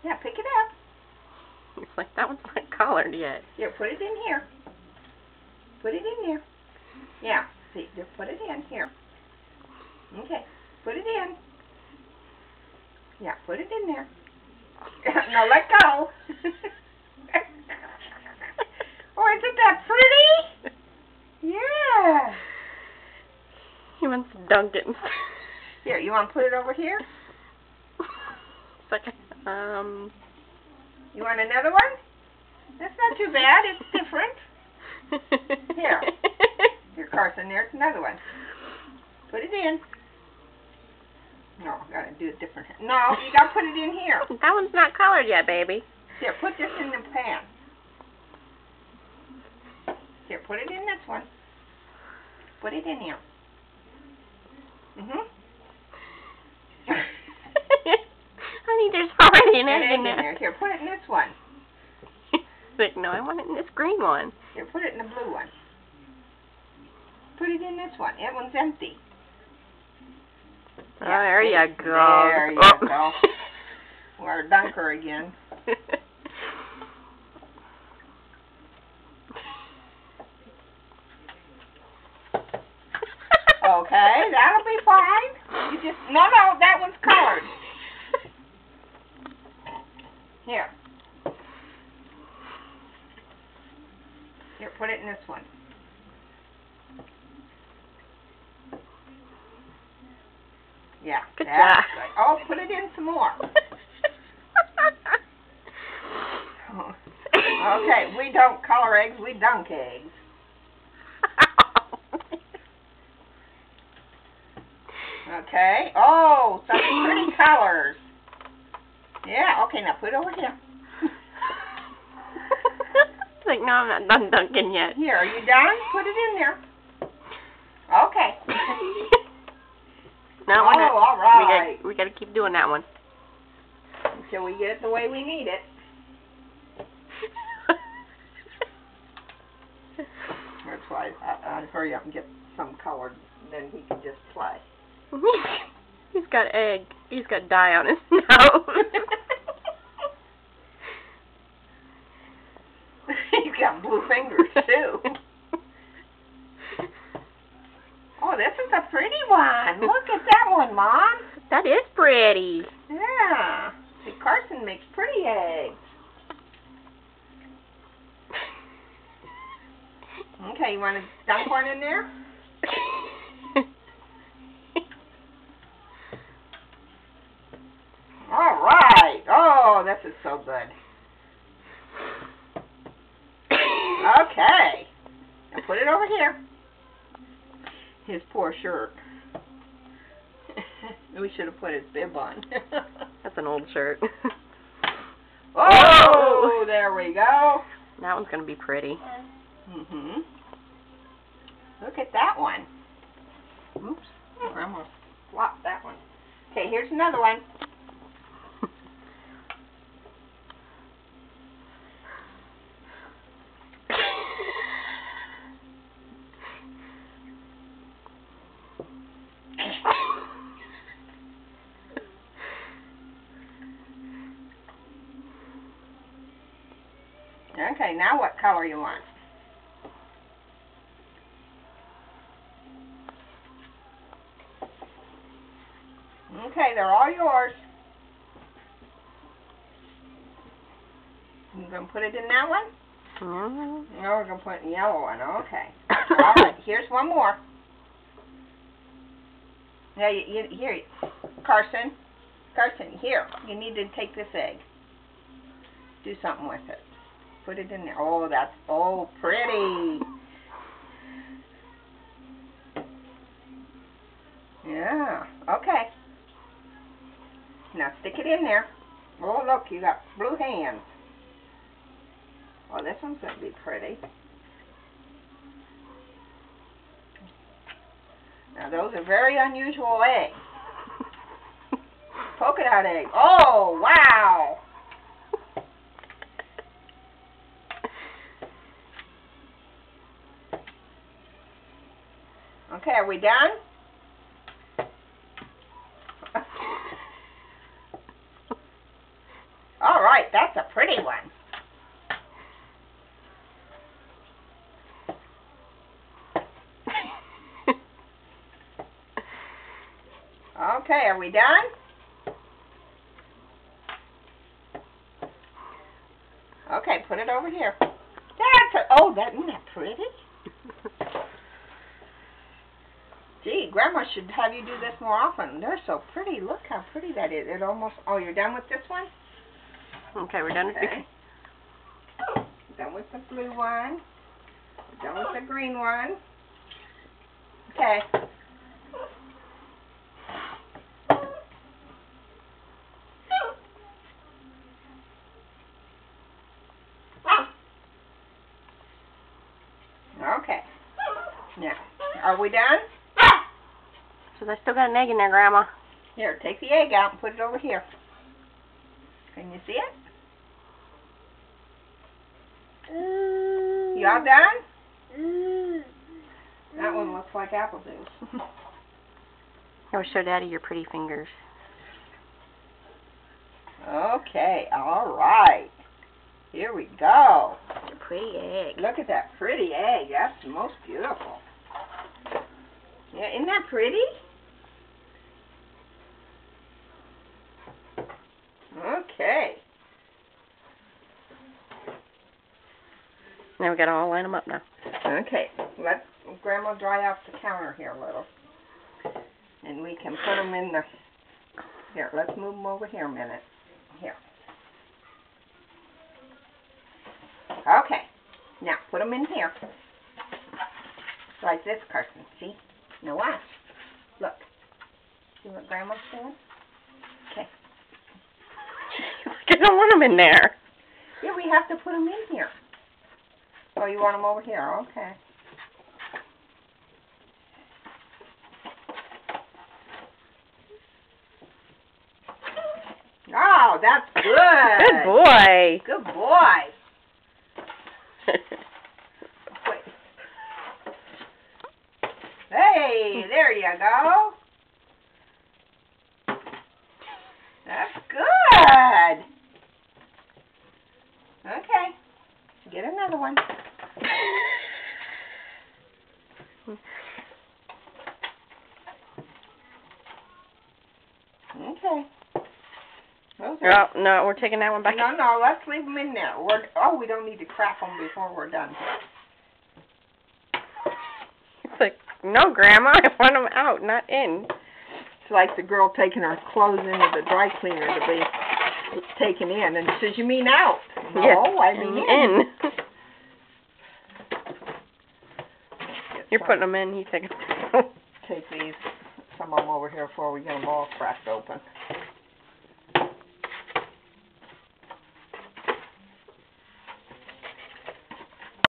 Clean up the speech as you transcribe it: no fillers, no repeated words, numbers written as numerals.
Yeah, pick it up. It's like that one's not colored yet. Here, put it in here. Put it in here. Yeah, see, just put it in here. Okay, put it in. Yeah, put it in there. Now let go. Oh, isn't that pretty? Yeah. He wants to dunk it. Here, you want to put it over here? It's like, You want another one? That's not too bad. It's different. Here. Here, Carson, there's another one. Put it in. No, I gotta do it different. No, you gotta put it in here. That one's not colored yet, baby. Here, put this in the pan. Here, put it in this one. Put it in here. Honey, there's already an egg Egg in in there. there. Here, put it in this one. Like, no, I want it in this green one. Here, put it in the blue one. Put it in this one. That one's empty. Oh, there you go. There you Oh. go. We're a dunker again. Okay, that'll be fine. You just no, that one's colored. Here. Here, put it in this one. Yeah. Good that's job. Right. Oh, put it in some more. Okay, we don't color eggs, we dunk eggs. Okay. Oh, some pretty colors. Yeah, okay, now put it over here. It's like, no, I'm not done dunking yet. Here, are you done? Put it in there. Okay. No, Oh, we're not. all right. We gotta keep doing that one. Until we get it the way we need it. That's why I'd hurry up and get some colored, then he can just play. He's got egg. He's got dye on his nose. He's got blue fingers, too. Oh, this is a pretty one. Look at that one, Mom. That is pretty. Yeah. See, Carson makes pretty eggs. Okay, you want to dunk one in there? All right. Oh, this is so good. Okay. Now put it over here. His poor shirt. We should have put his bib on. That's an old shirt. Oh, there we go. That one's gonna be pretty. Look at that one. Oops. I almost flopped that one. Okay, here's another one. Okay, now what color you want? Okay, they're all yours. You gonna put it in that one? Mm-hmm. No, we're gonna put it in the yellow one. Okay. All right. Here's one more. Yeah, here, Carson. Carson, here. You need to take this egg. Do something with it. Put it in there. Oh, that's pretty. Yeah. Okay. Now stick it in there. Oh, look, you got blue hands. Oh, this one's going to be pretty. Now, those are very unusual eggs. Polka dot egg. Oh, wow. Okay, are we done? All right, that's a pretty one. Okay, are we done? Okay, put it over here. Isn't that pretty? Gee, Grandma should have you do this more often. They're so pretty. Look how pretty that is. It almost, you're done with this one? Okay, we're done with the... Okay. Done with the blue one. Done with the green one. Okay. Okay. Now, are we done? So they still got an egg in there, Grandma. Here, take the egg out and put it over here. Can you see it? You all done? That one looks like apple juice. Now show Daddy your pretty fingers. Okay, all right. Here we go. A pretty egg. Look at that pretty egg. That's most beautiful. Yeah, isn't that pretty? Okay. Now we got to all line them up now. Okay, let Grandma dry off the counter here a little. And we can put them in the... Here, let's move them over here a minute. Here. Okay. Now, put them in here. Like this, Carson. See? Now watch. Look. See what Grandma's doing? Okay. I don't want them in there. Yeah, we have to put them in here. Oh, you want them over here? Okay. Oh, that's good. Good boy. Good boy. Wait. Hey, there you go. That's good. Okay. Get another one. Okay. Oh, no, we're taking that one back. No, let's leave them in there. We don't need to crack them before we're done. It's like, no, Grandma, I want them out, not in. It's like the girl taking her clothes into the dry cleaner to be taken in, and she says, "You mean out?" No, yes. I mean in. You're putting them in. He's taking. Take these, some of them over here before we get them all cracked open.